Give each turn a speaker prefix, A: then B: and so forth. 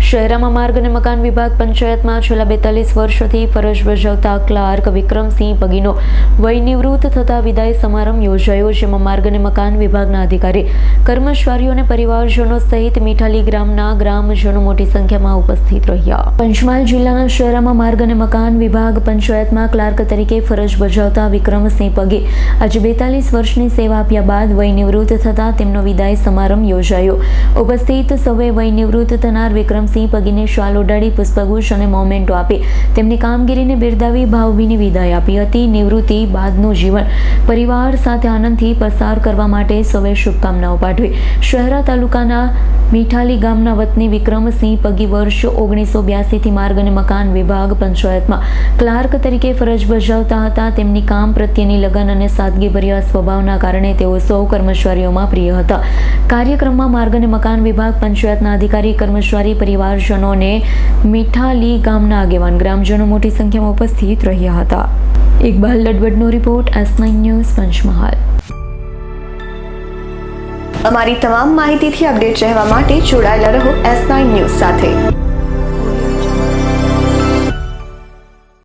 A: શહેરામાં માર્ગ અને મકાન વિભાગ પંચાયતમાં છેલ્લા 42 વર્ષોથી ફરજ બજાવતા ક્લાર્ક વિક્રમસિંહ પગીનો વય નિવૃત્ત થતા વિદાય સમારંભ યોજાયો, જેમાં માર્ગ અને મકાન વિભાગના અધિકારી, કર્મચારીઓ અને પરિવારજનો સહિત મીઠાલી ગ્રામના ગ્રામજનો મોટી સંખ્યામાં ઉપસ્થિત રહ્યા. પંચમહાલ જિલ્લાના શહેરામાં માર્ગ અને મકાન વિભાગ પંચાયતમાં ક્લાર્ક તરીકે ફરજ બજાવતા વિક્રમસિંહ પગી આજે 42 વર્ષની સેવા આપ્યા બાદ વય નિવૃત્ત થતા તેમનો વિદાય સમારંભ યોજાયો. ઉપસ્થિત સૌએ વય નિવૃત્ત થનાર વિક્રમસિંહ પગીને શાલ ઓઢાડી પુષ્પગુચ્છ અને મોમેન્ટો આપી તેમની કામગીરીને બિરદાવી ભાવભીની વિદાય આપી હતી. નિવૃત્તિ બાદનું જીવન પરિવાર સાથે આનંદથી પસાર કરવા માટે સૌએ શુભકામનાઓ પાઠવી. શહેરા તાલુકાના મીઠાલી ગામના વતની વિક્રમસિંહ પગી વર્ષ 1982 થી માર્ગ અને મકાન વિભાગ પંચાયતમાં ક્લાર્ક તરીકે ફરજ બજાવતા હતા. તેમની કામ પ્રત્યેની લગન અને સાદગીભર્યા સ્વભાવના કારણે તેઓ સૌ કર્મચારીઓમાં પ્રિય હતા. કાર્યક્રમમાં માર્ગ અને મકાન વિભાગ પંચાયતના અધિકારી, કર્મચારી, પરિવારજનો અને મીઠાલી ગામના આગેવાન ગ્રામજનો મોટી સંખ્યામાં ઉપસ્થિત રહ્યા હતા. ઇકબાલ લડવડનો રિપોર્ટ, S9 ન્યૂઝ, પંચમહાલ.
B: અમારી તમામ માહિતીથી અપડેટ રહેવા માટે જોડાયેલા રહો S9 ન્યૂઝ સાથે.